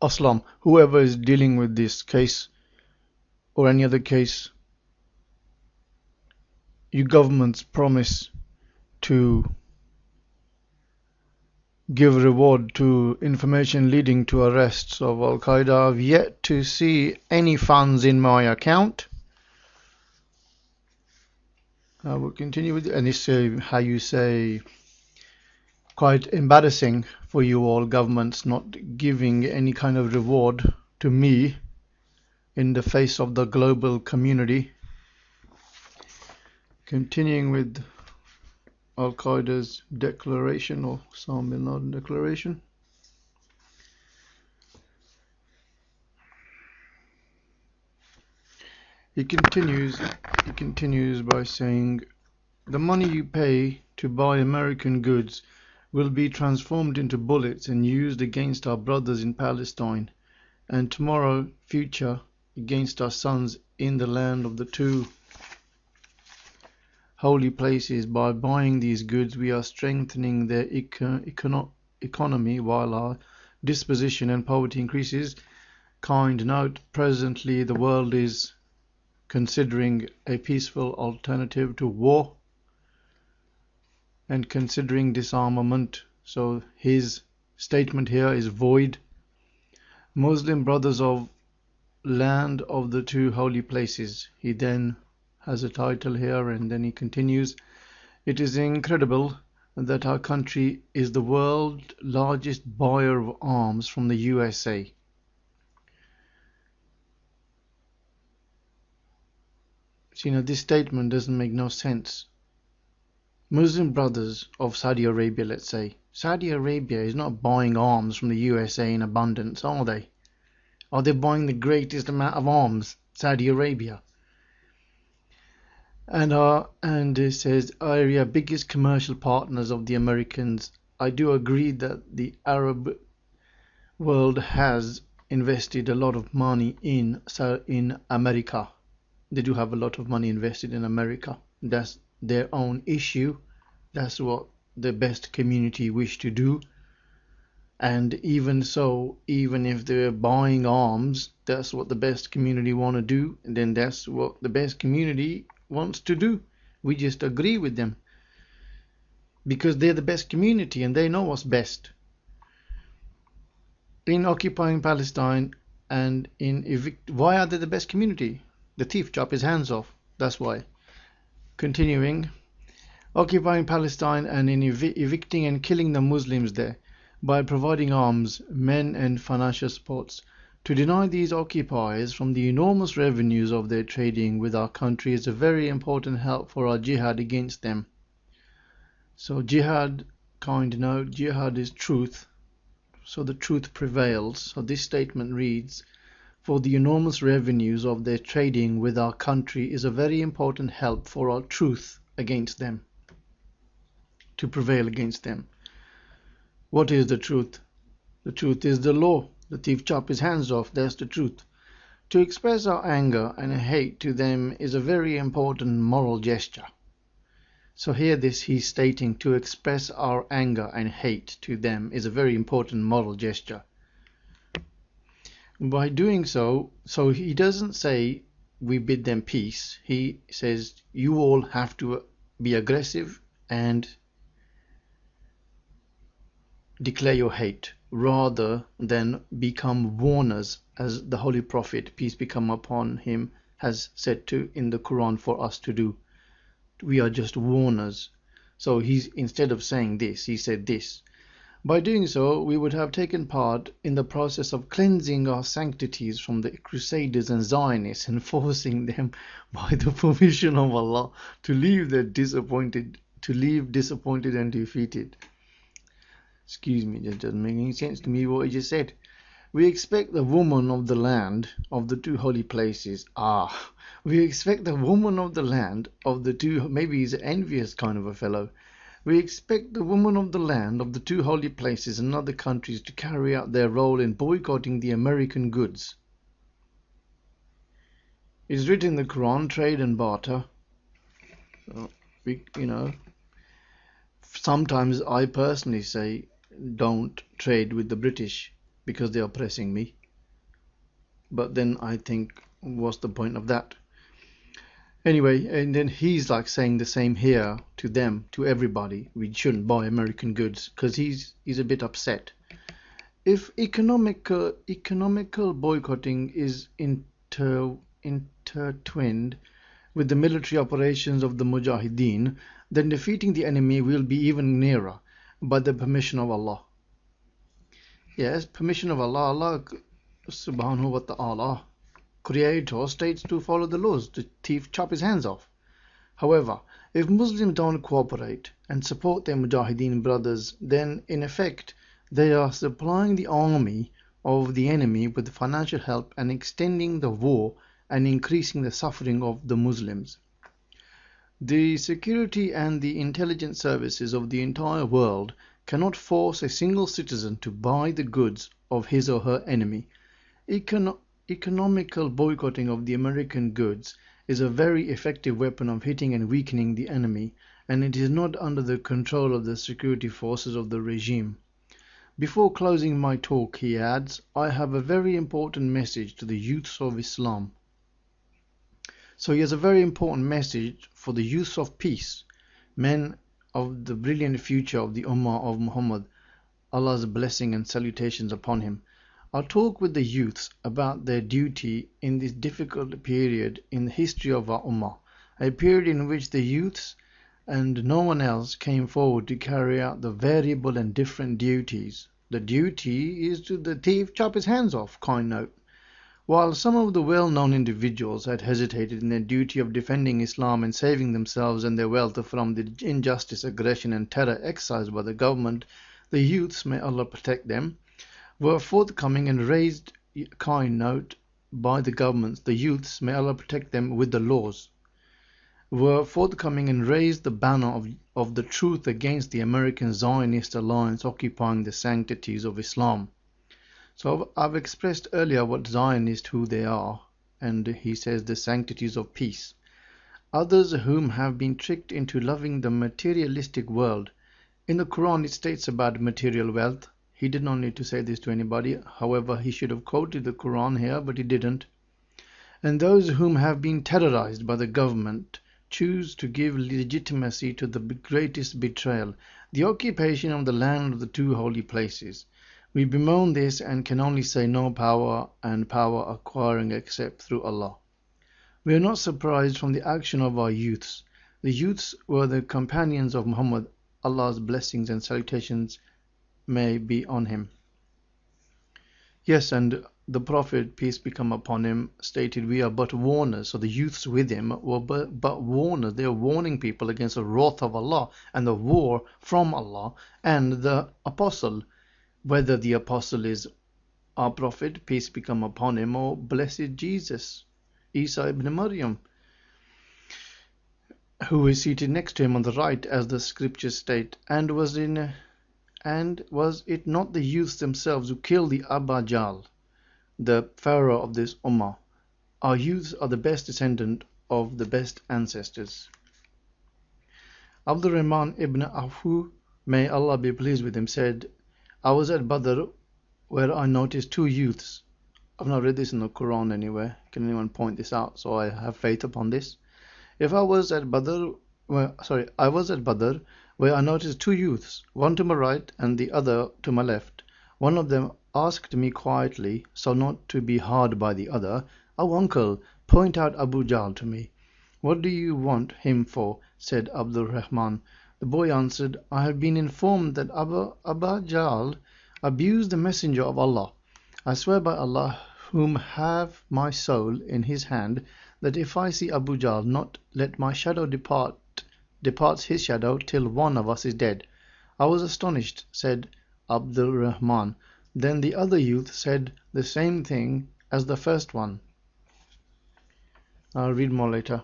Aslam, whoever is dealing with this case or any other case, you governments promise to give reward to information leading to arrests of Al Qaeda. I've yet to see any funds in my account. I will continue with, and it's how you say, quite embarrassing for you all governments not giving any kind of reward to me in the face of the global community. Continuing with Al Qaeda's declaration, or Osama bin Laden declaration. He continues by saying, the money you pay to buy American goods will be transformed into bullets and used against our brothers in Palestine, and tomorrow future against our sons in the land of the two holy places. By buying these goods, we are strengthening their economy while our disposition and poverty increases. Kind note, presently the world is considering a peaceful alternative to war and considering disarmament. So his statement here is void. Muslim brothers of land of the two holy places. He then has a title here, and then he continues, it is incredible that our country is the world's largest buyer of arms from the USA. So, this statement doesn't make no sense. Muslim brothers of Saudi Arabia, let's say. Saudi Arabia is not buying arms from the USA in abundance, are they? Are they buying the greatest amount of arms? Saudi Arabia. And it says, area biggest commercial partners of the Americans. I do agree that the Arab world has invested a lot of money in America. They do have a lot of money invested in America. That's their own issue. That's what the best community wish to do. And even so, even if they're buying arms, that's what the best community want to do, and then that's what the best community wants to do. We just agree with them because they're the best community and they know what's best. In occupying Palestine and why are they the best community? The thief chop his hands off. That's why. Continuing, occupying Palestine and in evicting and killing the Muslims there by providing arms, men and financial supports. To deny these occupiers from the enormous revenues of their trading with our country is a very important help for our jihad against them. So jihad, kind note, jihad is truth. So the truth prevails. So this statement reads, for the enormous revenues of their trading with our country is a very important help for our truth against them. To prevail against them. What is the truth? The truth is the law. The thief chop his hands off. That's the truth. To express our anger and hate to them is a very important moral gesture. So here he's stating to express our anger and hate to them is a very important moral gesture. By doing so he doesn't say we bid them peace. He says you all have to be aggressive and declare your hate rather than become warners, as the Holy Prophet, peace be upon him, has said to in the Quran for us to do. We are just warners. So he's, instead of saying this, he said this. By doing so, we would have taken part in the process of cleansing our sanctities from the Crusaders and Zionists and forcing them, by the permission of Allah, to leave disappointed and defeated. Excuse me, that doesn't make any sense to me what he just said. We expect the woman of the land of the two holy places. We expect the woman of the land of the two, maybe he's an envious kind of a fellow. We expect the women of the land of the two holy places and other countries to carry out their role in boycotting the American goods. It's written in the Quran, trade and barter. So, sometimes I personally say don't trade with the British because they are oppressing me. But then I think, what's the point of that? Anyway, and then he's like saying the same here to them, to everybody. We shouldn't buy American goods because he's a bit upset. If economical boycotting is intertwined with the military operations of the Mujahideen, then defeating the enemy will be even nearer by the permission of Allah. Yes, permission of Allah. Allah subhanahu wa ta'ala, creator, states to follow the laws. The thief chop his hands off. However, if Muslims don't cooperate and support their Mujahideen brothers, then in effect they are supplying the army of the enemy with financial help and extending the war and increasing the suffering of the Muslims. The security and the intelligence services of the entire world cannot force a single citizen to buy the goods of his or her enemy. Economical boycotting of the American goods is a very effective weapon of hitting and weakening the enemy, and it is not under the control of the security forces of the regime. Before closing my talk, he adds, I have a very important message to the youths of Islam. So he has a very important message for the youths of peace, men of the brilliant future of the Ummah of Muhammad, Allah's blessing and salutations upon him. I'll talk with the youths about their duty in this difficult period in the history of our Ummah, a period in which the youths and no one else came forward to carry out the variable and different duties. The duty is to the thief chop his hands off, kind note. While some of the well-known individuals had hesitated in their duty of defending Islam and saving themselves and their wealth from the injustice, aggression and terror exercised by the government, the youths, may Allah protect them, were forthcoming and raised, kind note, by the governments. The youths, may Allah protect them, with the laws, were forthcoming and raised the banner of the truth against the American Zionist alliance occupying the sanctities of Islam. So I've expressed earlier what Zionists, who they are, and he says the sanctities of peace. Others whom have been tricked into loving the materialistic world. In the Quran it states about material wealth. He did not need to say this to anybody. However, he should have quoted the Quran here, but he didn't. And those whom have been terrorized by the government choose to give legitimacy to the greatest betrayal, the occupation of the land of the two holy places. We bemoan this and can only say no power and power acquiring except through Allah. We are not surprised from the action of our youths. The youths were the companions of Muhammad. Allah's blessings and salutations may be on him. Yes, and the Prophet, peace become upon him, stated, we are but warners. So the youths with him were but warners. They are warning people against the wrath of Allah and the war from Allah and the apostle, whether the apostle is our Prophet, peace become upon him, or blessed Jesus, Isa ibn Maryam, who is seated next to him on the right, as the scriptures state. And was it not the youths themselves who killed the Abu Jahl, the pharaoh of this Ummah? Our youths are the best descendant of the best ancestors. Abdul Rahman ibn Afu, may Allah be pleased with him, said, I was at Badr where I noticed two youths. I've not read this in the Quran anywhere. Can anyone point this out? So I have faith upon this. I was at Badr where I noticed two youths, one to my right and the other to my left. One of them asked me quietly, so not to be hard by the other, Oh uncle, point out Abu Jahl to me. What do you want him for? Said Abdul Rahman. The boy answered, I have been informed that Abu Jahl abused the messenger of Allah. I swear by Allah, whom have my soul in his hand, that if I see Abu Jahl, not let my shadow departs his shadow till one of us is dead. I was astonished, said Abdul Rahman. Then the other youth said the same thing as the first one. I'll read more later.